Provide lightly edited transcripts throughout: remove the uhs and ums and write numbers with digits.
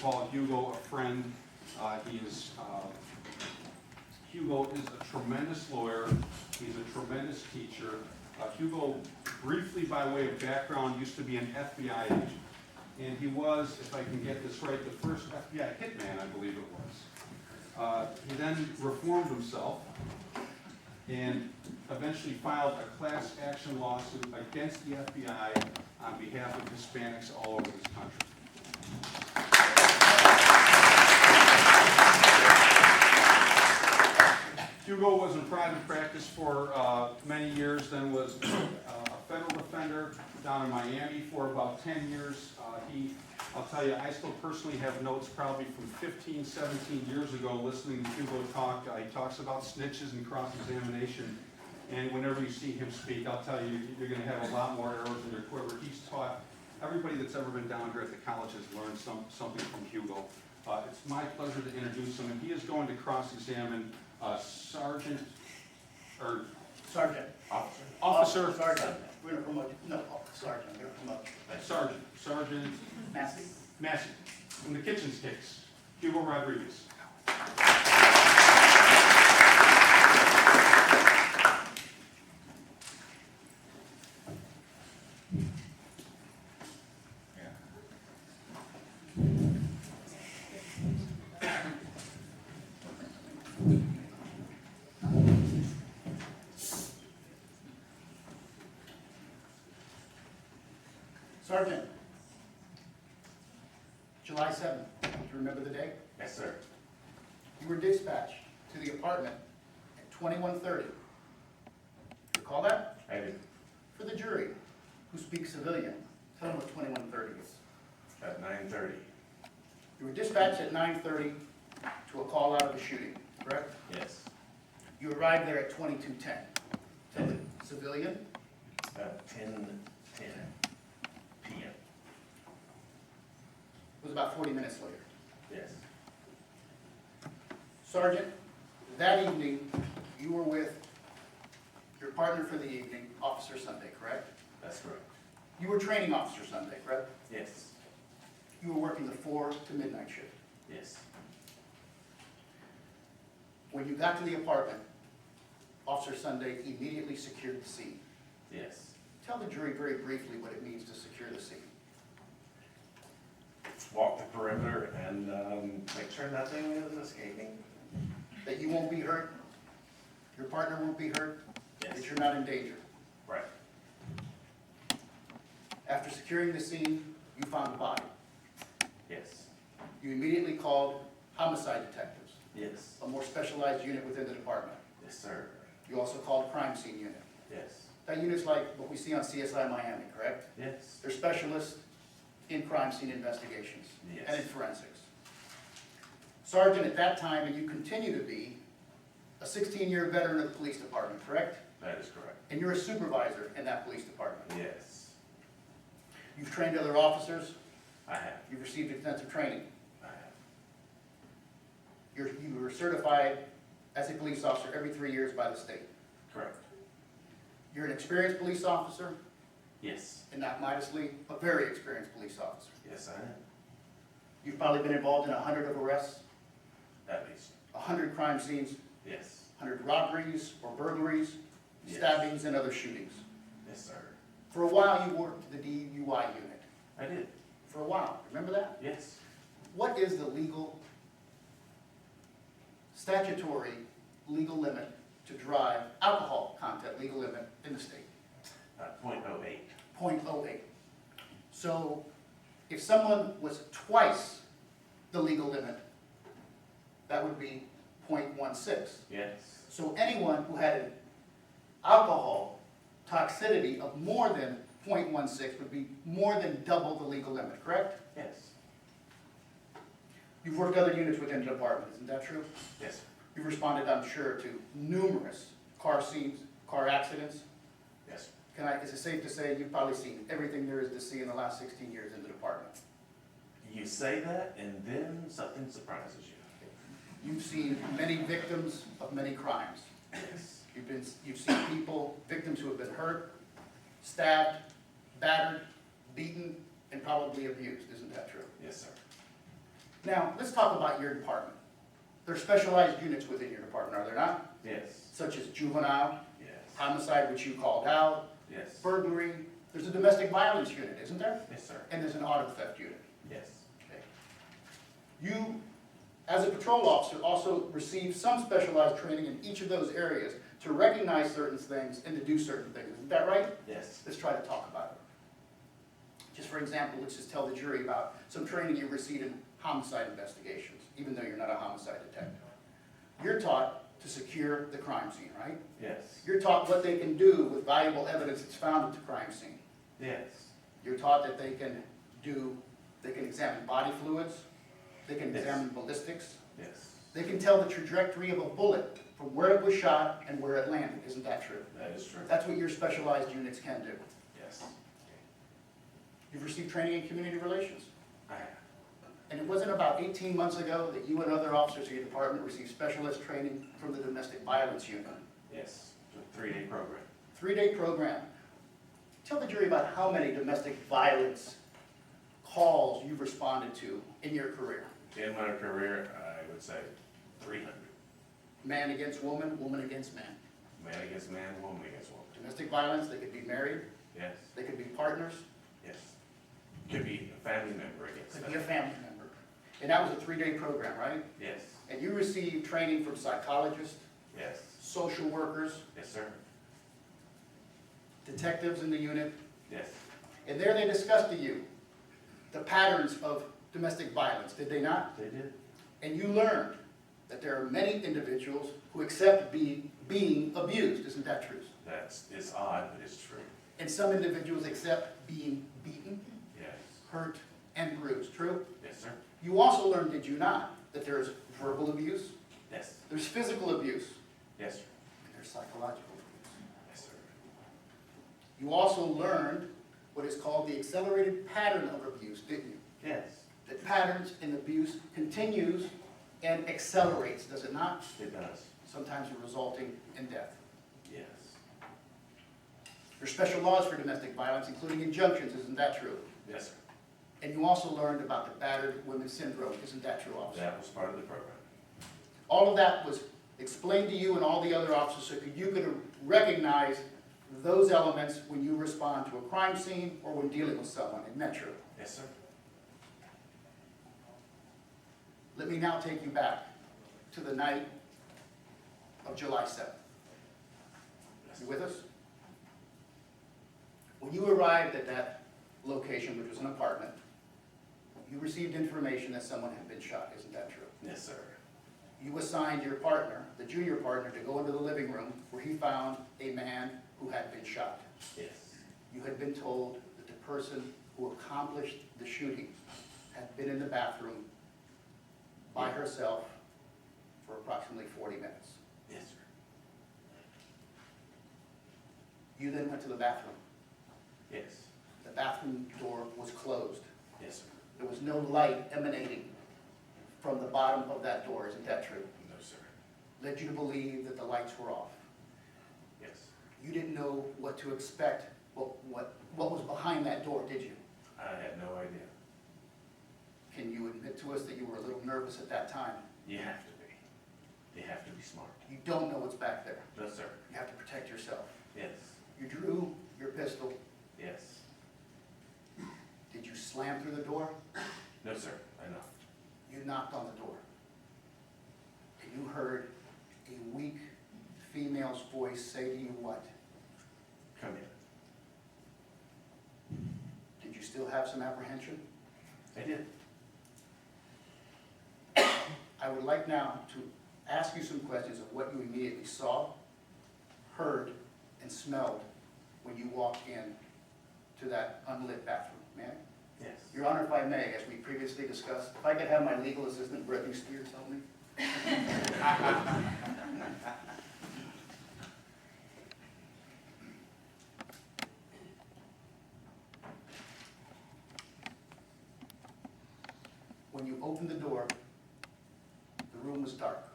call Hugo a friend. Hugo is a tremendous lawyer. He's a tremendous teacher. Hugo, briefly by way of background, used to be an FBI agent. And he was, if I can get this right, the first FBI hitman, I believe it was. He then reformed himself and eventually filed a class action lawsuit against the FBI on behalf of Hispanics all over this country. Hugo was in private practice for many years, then was a federal defender down in Miami for about 10 years. I'll tell you, I still personally have notes probably from 15, 17 years ago listening to Hugo talk. He talks about snitches and cross-examination, and whenever you see him speak, I'll tell you, you're going to have a lot more arrows in your quiver. He's taught, everybody that's ever been down here at the college has learned something from Hugo. It's my pleasure to introduce him, and he is going to cross-examine Sergeant. Officer. Sergeant. We're gonna promote you. No, Sergeant. We're gonna promote you. Sergeant Massey. Massey, from the Kitchens case, Hugo Rodriguez. Sergeant, July 7th, do you remember the day? Yes, sir. You were dispatched to the apartment at 21:30. Recall that? I do. For the jury, who speaks civilian, tell them what 21:30 is. At 9:30. You were dispatched at 9:30 to a call out of a shooting, correct? Yes. You arrived there at 22:10. Tell the civilian. 10:10 p.m. It was about 40 minutes later. Yes. Sergeant, that evening, you were with your partner for the evening, Officer Sunday, correct? That's correct. You were training Officer Sunday, correct? Yes. You were working the 4 to midnight shift. Yes. When you got to the apartment, Officer Sunday immediately secured the scene. Yes. Tell the jury very briefly what it means to secure the scene. Walk the perimeter and make sure nothing is escaping. That you won't be hurt, your partner won't be hurt, Yes. that you're not in danger. Right. After securing the scene, you found a body. Yes. You immediately called homicide detectives, Yes. a more specialized unit within the department. Yes, sir. You also called crime scene unit. Yes. That unit's like what we see on CSI Miami, correct? Yes. They're specialists in crime scene investigations Yes. and in forensics. Sergeant, at that time, and you continue to be, a 16-year veteran of the police department, correct? That is correct. And you're a supervisor in that police department. Yes. You've trained other officers, I have. you've received extensive training. I have. You were certified as a police officer every 3 years by the state. Correct. You're an experienced police officer, Yes. and not modestly, a very experienced police officer. Yes, I am. You've probably been involved in 100 of arrests, At least. 100 crime scenes, Yes. 100 robberies or burglaries, Yes. stabbings, and other shootings. Yes, sir. For a while, you worked the DUI unit. I did. For a while, remember that? Yes. What is the statutory legal limit to drive, alcohol content legal limit in the state? 0.08. 0.08. So if someone was twice the legal limit, that would be 0.16. Yes. So anyone who had an alcohol toxicity of more than 0.16 would be more than double the legal limit, correct? Yes. You've worked other units within the department, isn't that true? Yes. You've responded, I'm sure, to numerous car scenes, car accidents. Yes. Is it safe to say you've probably seen everything there is to see in the last 16 years in the department? You say that, and then something surprises you. You've seen many victims of many crimes. Yes. You've seen people, victims who have been hurt, stabbed, battered, beaten, and probably abused, isn't that true? Yes, sir. Now, let's talk about your department. There are specialized units within your department, are there not? Yes, Such as juvenile, yes, homicide, which you called out, yes, burglary. There's a domestic violence unit, isn't there? yes, sir, And there's an auto theft unit. yes, Okay. You, as a patrol officer, also receive some specialized training in each of those areas to recognize certain things and to do certain things. Isn't that right? yes, Let's try to talk about it. Just for example, let's just tell the jury about some training you received in homicide investigations, even though you're not a homicide detective. You're taught to secure the crime scene, right? yes, You're taught what they can do with valuable evidence that's found at the crime scene. yes, You're taught that they can examine body fluids, they can Yes. examine ballistics, yes, they can tell the trajectory of a bullet from where it was shot and where it landed. Isn't that true? that is true, That's what your specialized units can do. yes, You've received training in community relations. I have, And it wasn't about 18 months ago that you and other officers of your department received specialist training from the domestic violence unit. yes, it's a 3-day program. 3-day program. Tell the jury about how many domestic violence calls you've responded to in your career. In my career, I would say 300, Man against woman, woman against man. man against man, woman against woman, Domestic violence, they could be married, yes, they could be partners, yes. Could be a family member against could be a that, family member. And that was a 3-day program, right? yes, And you received training from psychologists, yes, social workers, yes, sir, detectives in the unit, yes, and there they discussed to you the patterns of domestic violence, did they not? they did, And you learned that there are many individuals who accept being abused, isn't that true? it's odd, but it's true, And some individuals accept being beaten, yes, hurt, and bruised, true? yes, sir, You also learned, did you not, that there's verbal abuse, yes, there's physical abuse, yes, sir, and there's psychological abuse. yes, sir, You also learned what is called the accelerated pattern of abuse, didn't you? yes, That patterns in abuse continues and accelerates, does it not? it does, Sometimes resulting in death. yes, There's special laws for domestic violence, including injunctions, isn't that true? yes, sir. And you also learned about the battered women syndrome, isn't that true, officer? That was part of the program. All of that was explained to you and all the other officers so you could recognize those elements when you respond to a crime scene or when dealing with someone, isn't that true? Yes, sir. Let me now take you back to the night of July 7th. Yes, You with us? When you arrived at that location, which was an apartment, you received information that someone had been shot, isn't that true? yes, sir. You assigned your partner, the junior partner, to go into the living room where he found a man who had been shot. Yes, You had been told that the person who accomplished the shooting had been in the bathroom by herself for approximately 40 minutes. yes, sir. You then went to the bathroom. Yes, The bathroom door was closed. yes, sir. There was no light emanating from the bottom of that door, isn't that true? No, sir. Led you to believe that the lights were off. Yes, You didn't know what to expect, what was behind that door, did you? I had no idea. Can you admit to us that you were a little nervous at that time? You have to be. You have to be smart. You don't know what's back there. No, sir. You have to protect yourself. Yes, You drew your pistol. yes. Did you slam through the door? No, sir. I know. You knocked on the door. And you heard a weak female's voice say to you what? Come in. Did you still have some apprehension? I did. I would like now to ask you some questions of what you immediately saw, heard, and smelled when you walked in to that unlit bathroom. May I? Yes. Your Honor, if I may, as we previously discussed, if I could have my legal assistant, Brittany Spears, help me. When you opened the door, the room was dark.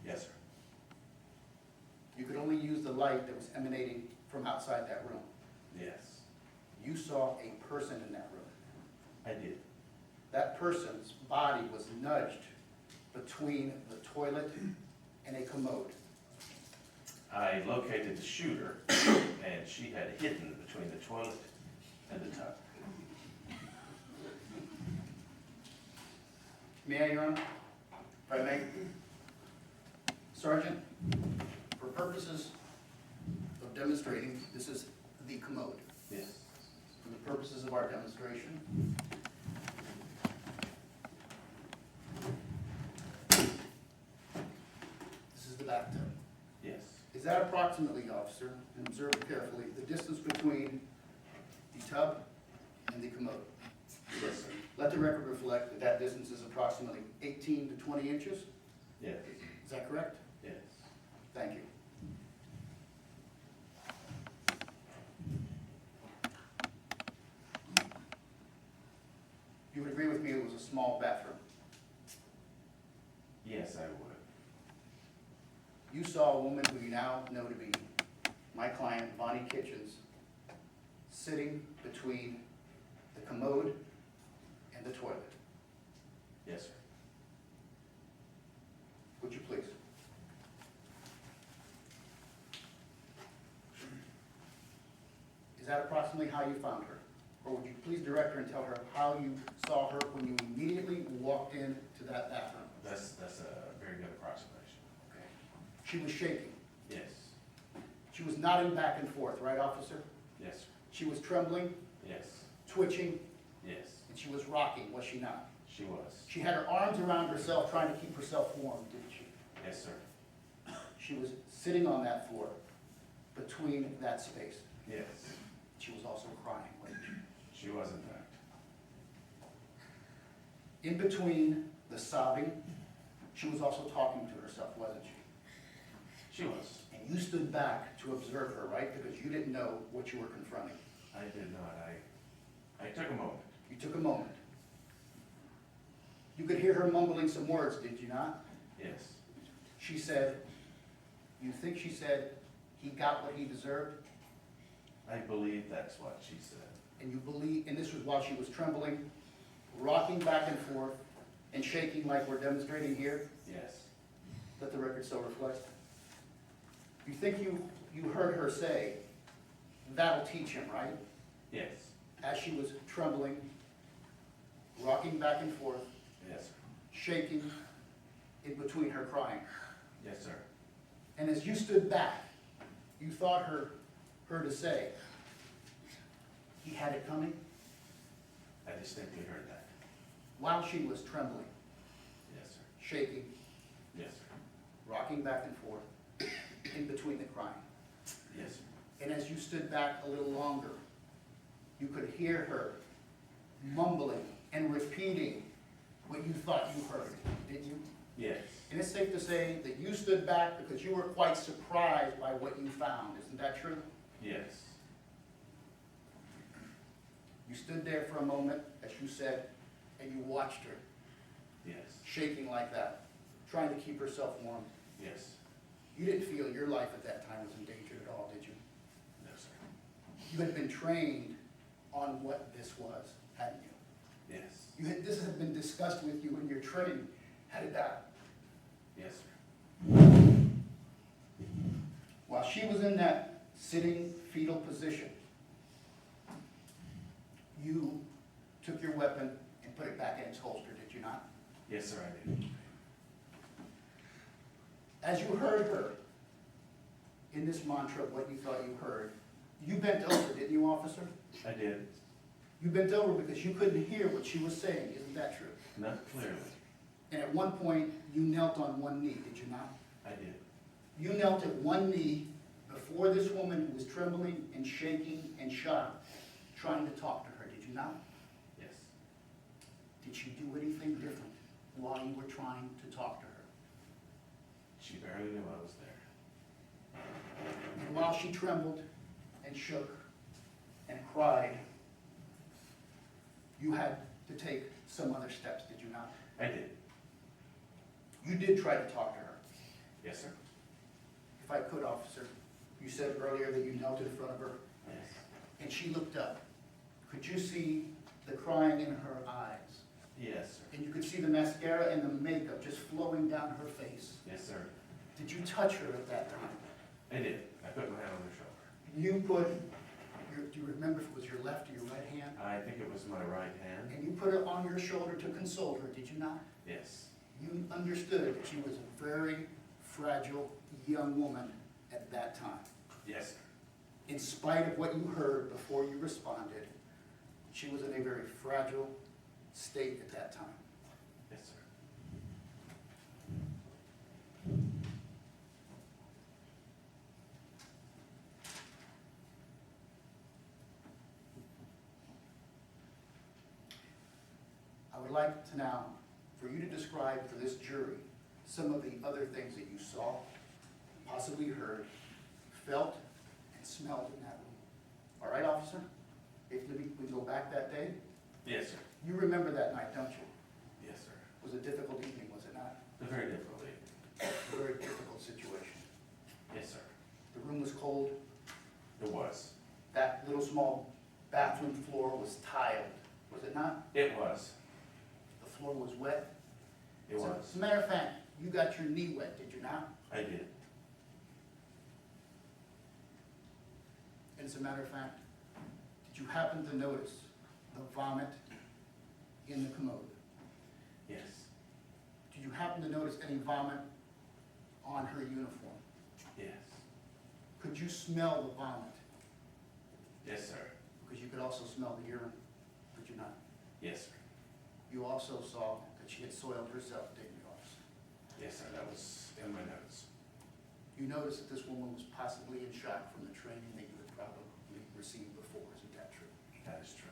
Yes, sir. You could only use the light that was emanating from outside that room. Yes, You saw a person in that room. I did. that person's body was nudged between the toilet and a commode. I located the shooter, and she had hidden between the toilet and the tub. May I, Your Honor? If I may? Sergeant, for purposes of demonstrating, this is the commode. Yes. For the purposes of our demonstration, this is the bathtub. Yes. Is that approximately, officer, and observe it carefully, the distance between the tub and the commode? Yes, sir. Let the record reflect that that distance is approximately 18 to 20 inches? Yes. Is that correct? Yes. Thank you. You would agree with me it was a small bathroom? Yes, I would. You saw a woman who you now know to be my client, Bonnie Kitchens, sitting between the commode and the toilet. Yes, sir. Would you please? Is that approximately how you found her? Or would you please direct her and tell her how you saw her when you immediately walked into that bathroom? That's a very good approximation. Okay. She was shaking. Yes. She was nodding back and forth, right, officer? Yes, sir. She was trembling, Yes. twitching, Yes. and she was rocking, was she not? She was. She had her arms around herself, trying to keep herself warm, didn't she? Yes, sir. She was sitting on that floor, between that space. Yes. She was also crying, wasn't she? She was, in fact. In between the sobbing, she was also talking to herself, wasn't she? She was. And you stood back to observe her, right? Because you didn't know what you were confronting. I did not. I took a moment. You took a moment. You could hear her mumbling some words, did you not? Yes. She said, you think she said, he got what he deserved? I believe that's what she said. And you believe, and this was while she was trembling, rocking back and forth, and shaking like we're demonstrating here? Yes. Let the record so reflect. You think you heard her say, that'll teach him, right? Yes. As she was trembling, rocking back and forth, Yes, sir. shaking, in between her crying. Yes, sir. And as you stood back, you thought her to say, he had it coming, I distinctly heard that. while she was trembling, Yes, sir. shaking, Yes, sir. rocking back and forth, in between the crying. Yes, sir. And as you stood back a little longer, you could hear her mumbling and repeating what you thought you heard, didn't you? Yes. And it's safe to say that you stood back because you were quite surprised by what you found. Isn't that true? Yes. You stood there for a moment, as you said, and you watched her Yes. shaking like that, trying to keep herself warm. Yes. You didn't feel your life at that time was endangered at all, did you? No, sir. You had been trained on what this was, hadn't you? Yes. This had been discussed with you in your training, had it not? Yes, sir. While she was in that sitting fetal position, you took your weapon and put it back in its holster, did you not? Yes, sir, I did. As you heard her in this mantra, what you thought you heard, you bent over, didn't you, officer? I did. You bent over because you couldn't hear what she was saying, isn't that true? Not clearly. And at one point, you knelt on one knee, did you not? I did. You knelt at one knee before this woman who was trembling and shaking and shocked, trying to talk to her, did you not? Yes. Did she do anything different while you were trying to talk to her? She barely knew I was there. And while she trembled and shook and cried, you had to take some other steps, did you not? I did. You did try to talk to her. Yes, sir. If I could, officer, you said earlier that you knelt in front of her Yes. and she looked up. Could you see the crying in her eyes? Yes, sir. And you could see the mascara and the makeup just flowing down her face. Yes, sir. Did you touch her at that time? I did. I put my hand on her shoulder. You put, do you remember if it was your left or your right hand? I think it was my right hand. And you put it on your shoulder to console her, did you not? Yes. You understood that she was a very fragile young woman at that time. Yes, sir. In spite of what you heard before you responded, she was in a very fragile state at that time. Yes, sir. I would like to now, for you to describe for this jury some of the other things that you saw, possibly heard, felt, and smelled in that room. All right, officer? If we go back that day, Yes, sir. you remember that night, don't you? Yes, sir. It was a difficult evening, was it not? A very different league. A very difficult situation. Yes, sir. The room was cold. It was. That little small bathroom floor was tiled, was it not? It was. The floor was wet. It As was. a matter of fact, you got your knee wet, did you not? I did. And as a matter of fact, did you happen to notice the vomit in the commode? Yes. Did you happen to notice any vomit on her uniform? Yes. Could you smell the vomit? Yes, sir. Because you could also smell the urine, could you not? Yes, sir. You also saw that she had soiled herself, didn't you, officer? Yes, sir. That was in my notes. You noticed that this woman was possibly in shock from the training that you had probably received before, isn't that true? That is true.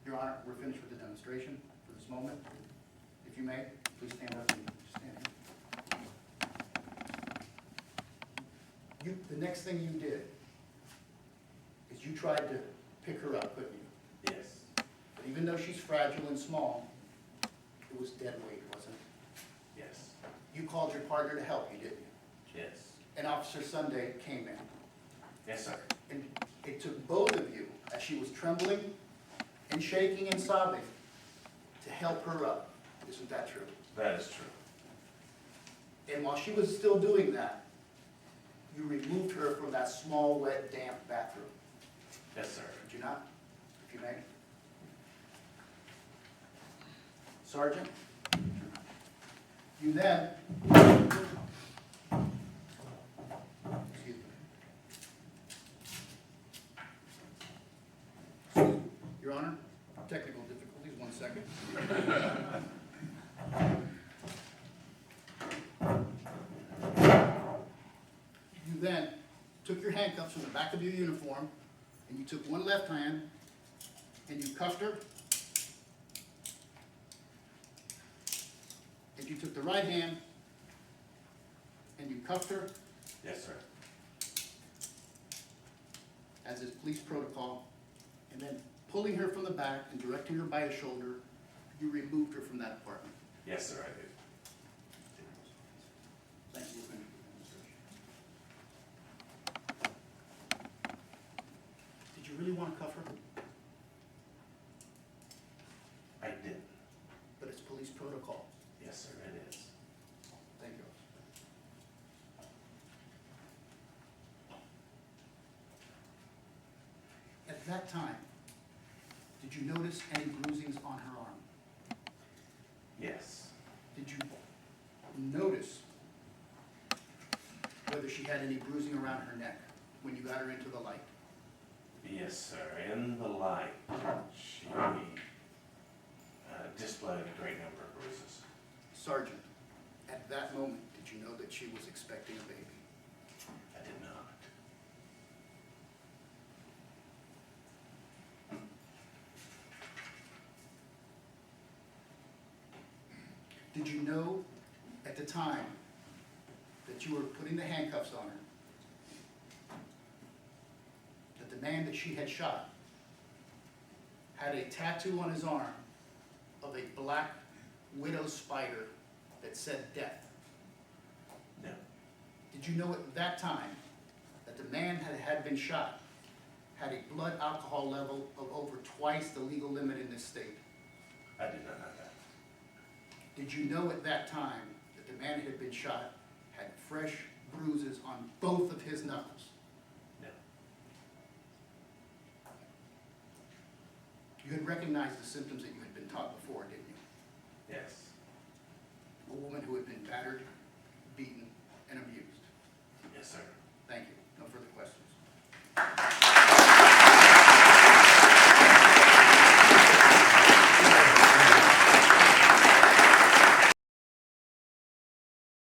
Your Honor, we're finished with the demonstration for this moment. If you may, please stand up and stand here. The next thing you did is you tried to pick her up, couldn't you? Yes. But even though she's fragile and small, it was dead weight, wasn't it? Yes. You called your partner to help you, didn't you? Yes. And Officer Sunday came in. Yes, sir. And it took both of you, as she was trembling and shaking and sobbing, to help her up. Isn't that true? That is true. And while she was still doing that, you removed her from that small, wet, damp bathroom. Yes, sir. Did you not? If you may. Sergeant, you then, excuse me. Your Honor, technical difficulties, 1 second. You then took your handcuffs from the back of your uniform, and you took one left hand, and you cuffed her. And you took the right hand, and you cuffed her, Yes, sir. as is police protocol, and then pulling her from the back and directing her by a shoulder, you removed her from that apartment. Yes, sir, I did. Thank you. Did you really want to cuff her? I did. But it's police protocol. Yes, sir, it is. Thank you. At that time, did you notice any bruisings on her arm? Yes. Did you notice whether she had any bruising around her neck when you got her into the light? Yes, sir. In the light, she displayed a great number of bruises. Sergeant, at that moment, did you know that she was expecting a baby? I did not. Did you know at the time that you were putting the handcuffs on her, that the man that she had shot had a tattoo on his arm of a black widow spider that said death? No. Did you know at that time that the man had been shot had a blood alcohol level of over twice the legal limit in this state. I did not know that. Did you know at that time that the man who had been shot had fresh bruises on both of his knuckles? No. You had recognized the symptoms that you had been taught before, didn't you? Yes. A woman who had been battered, beaten,